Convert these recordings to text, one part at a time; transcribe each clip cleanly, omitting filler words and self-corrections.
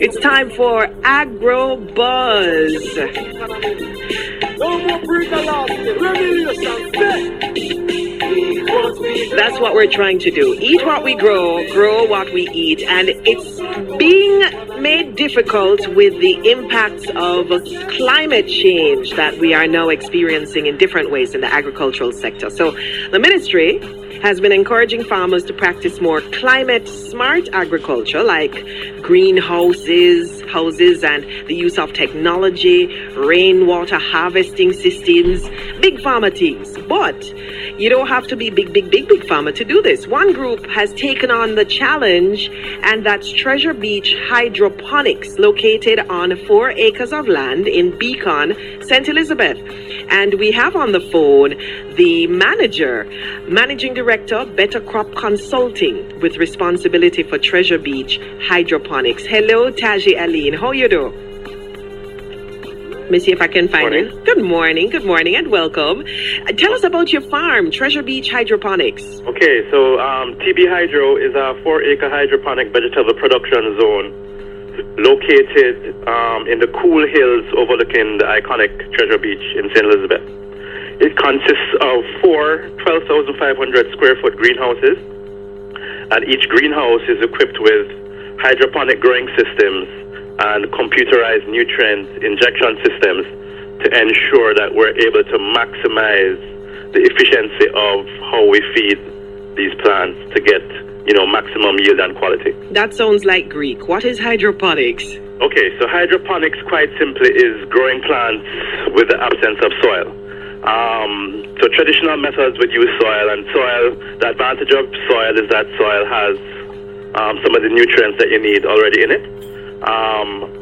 It's time for Agro Buzz. That's what we're trying to do. Eat what we grow, grow what we eat. And it's being made difficult with the impacts of climate change that we are now experiencing in different ways in the agricultural sector. So the ministry has been encouraging farmers to practice more climate smart agriculture, like greenhouses, and the use of technology, rainwater harvesting systems, big farmer things. But you don't have to be big farmer to do this. One group has taken on the challenge, and that's Treasure Beach Hydroponics, located on 4 acres of land in Beacon, St. Elizabeth. And we have on the phone the managing director, Better Crop Consulting, with responsibility for Treasure Beach Hydroponics. Hello, Taji Alleyne. How you do? Let me see if I can find you. Good morning, and welcome. Tell us about your farm, Treasure Beach Hydroponics. Okay, so TB Hydro is a 4-acre hydroponic vegetable production zone located in the cool hills overlooking the iconic Treasure Beach in St. Elizabeth. It consists of 4 12,500 square foot greenhouses, and each greenhouse is equipped with hydroponic growing systems and computerized nutrient injection systems to ensure that we're able to maximize the efficiency of how we feed these plants to get, maximum yield and quality. That sounds like Greek. What is hydroponics? Okay, so hydroponics quite simply is growing plants with the absence of soil. So traditional methods would use soil, and the advantage of soil is that soil has some of the nutrients that you need already in it.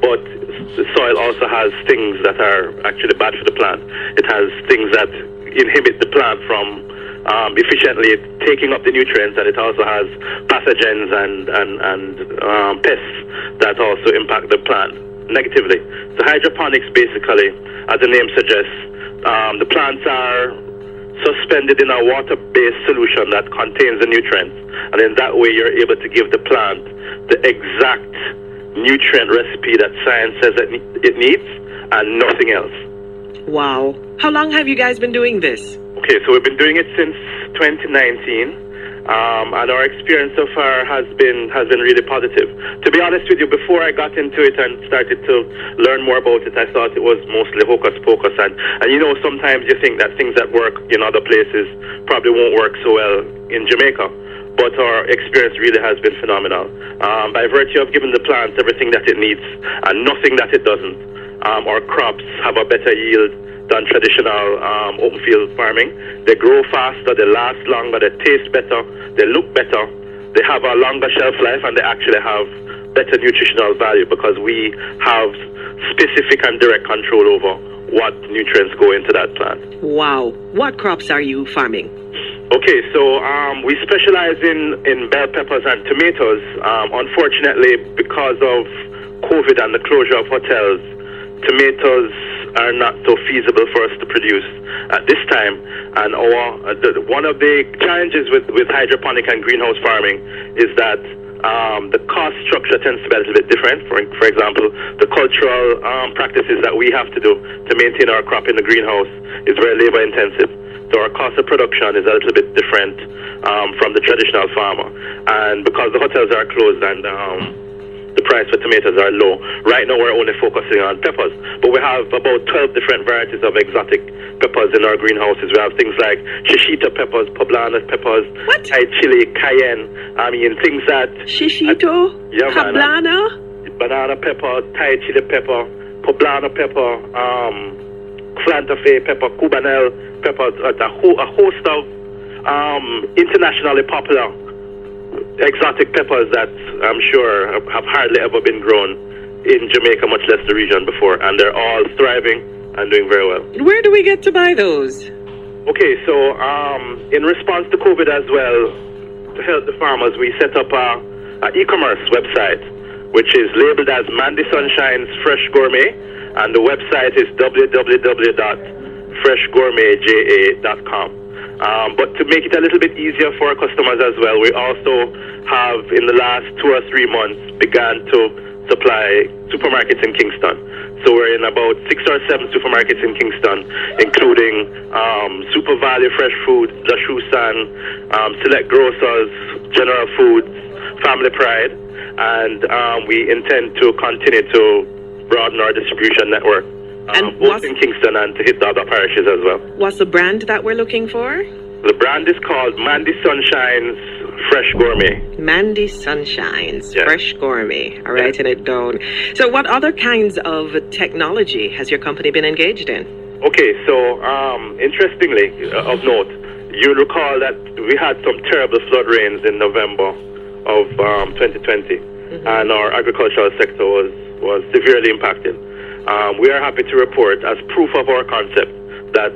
But the soil also has things that are actually bad for the plant. It has things that inhibit the plant from efficiently taking up the nutrients, and it also has pathogens and pests that also impact the plant negatively. So hydroponics, basically, as the name suggests, the plants are suspended in a water-based solution that contains the nutrients, and in that way you're able to give the plant the exact nutrient recipe that science says that it needs and nothing else. Wow. How long have you guys been doing this? Okay, so we've been doing it since 2019, and our experience so far has been really positive. To be honest with you, before I got into it and started to learn more about it, I thought it was mostly hocus pocus, and sometimes you think that things that work in other places probably won't work so well in Jamaica. But our experience really has been phenomenal. By virtue of giving the plants everything that it needs and nothing that it doesn't, our crops have a better yield than traditional open field farming. They grow faster, they last longer, they taste better, they look better, they have a longer shelf life, and they actually have better nutritional value because we have specific and direct control over what nutrients go into that plant. Wow. What crops are you farming? Okay, so we specialize in bell peppers and tomatoes. Unfortunately, because of COVID and the closure of hotels, tomatoes are not so feasible for us to produce at this time. And one of the challenges with hydroponic and greenhouse farming is that the cost structure tends to be a little bit different. For example, the cultural practices that we have to do to maintain our crop in the greenhouse is very labor intensive. So our cost of production is a little bit different from the traditional farmer. And because the hotels are closed and the price for tomatoes are low, right now we're only focusing on peppers. But we have about 12 different varieties of exotic peppers in our greenhouses. We have things like shishito peppers, poblano peppers, Thai chili, cayenne. I mean, things that... Shishito? Poblano? Banana pepper, Thai chili pepper, poblano pepper, Santa Fe pepper, Cubanelle peppers, a host of internationally popular exotic peppers that I'm sure have hardly ever been grown in Jamaica, much less the region before, and they're all thriving and doing very well. Where do we get to buy those? Okay, so in response to COVID as well, to help the farmers, we set up a e-commerce website, which is labeled as Mandy Sunshine's Fresh Gourmet, and the website is www.freshgourmetja.com. But to make it a little bit easier for our customers as well, we also have, in the last 2 or 3 months, began to supply supermarkets in Kingston. So we're in about 6 or 7 supermarkets in Kingston, including Super Value Fresh Food, Jashusan, Select Grocers, General Foods, Family Pride, and we intend to continue to broaden our distribution network, both in Kingston and to hit the other parishes as well. What's the brand that we're looking for? The brand is called Mandy Sunshine's Fresh Gourmet. Mandy Sunshine's Fresh Gourmet. I'm writing it down. So what other kinds of technology has your company been engaged in? Okay, so interestingly, of note, you'll recall that we had some terrible flood rains in November of 2020, and our agricultural sector was severely impacted. We are happy to report, as proof of our concept, that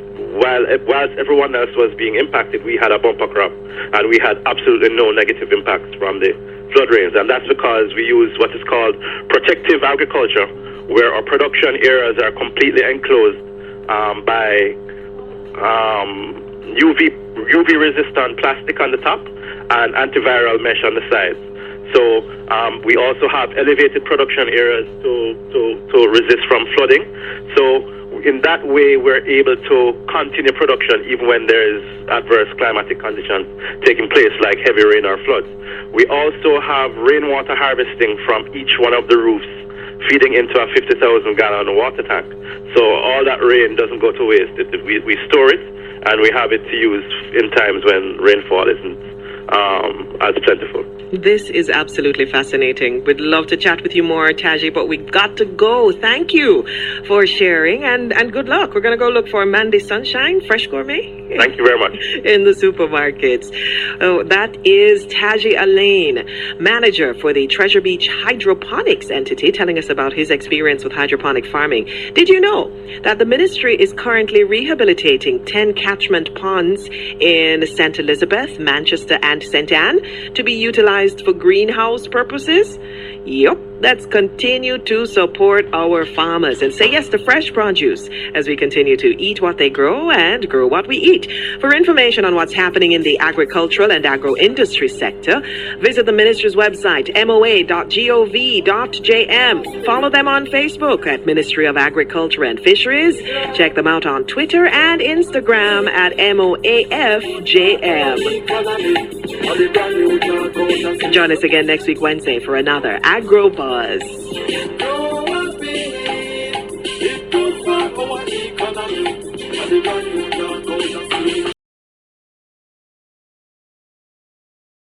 whilst everyone else was being impacted, we had a bumper crop, and we had absolutely no negative impacts from the flood rains. And that's because we use what is called protective agriculture, where our production areas are completely enclosed by UV resistant plastic on the top and antiviral mesh on the sides. So we also have elevated production areas to resist from flooding. So in that way, we're able to continue production even when there is adverse climatic conditions taking place, like heavy rain or floods. We also have rainwater harvesting from each one of the roofs, feeding into a 50,000-gallon water tank. So all that rain doesn't go to waste. We store it, and we have it to use in times when rainfall isn't as plentiful. This is absolutely fascinating. We'd love to chat with you more, Taji, but we've got to go. Thank you for sharing, and good luck. We're going to go look for Mandy Sunshine Fresh Gourmet. Thank you very much. In the supermarkets. Oh, that is Taji Alleyne, manager for the Treasure Beach Hydroponics entity, telling us about his experience with hydroponic farming. Did you know that the ministry is currently rehabilitating 10 catchment ponds in St. Elizabeth, Manchester, and St. Anne to be utilized for greenhouse purposes? Yep. Let's continue to support our farmers and say yes to fresh produce as we continue to eat what they grow and grow what we eat. For information on what's happening in the agricultural and agro-industry sector, visit the ministry's website, moa.gov.jm. Follow them on Facebook at Ministry of Agriculture and Fisheries. Check them out on Twitter and Instagram at MOAFJM. Join us again next week, Wednesday, for another Agro Buzz. It good for our economy.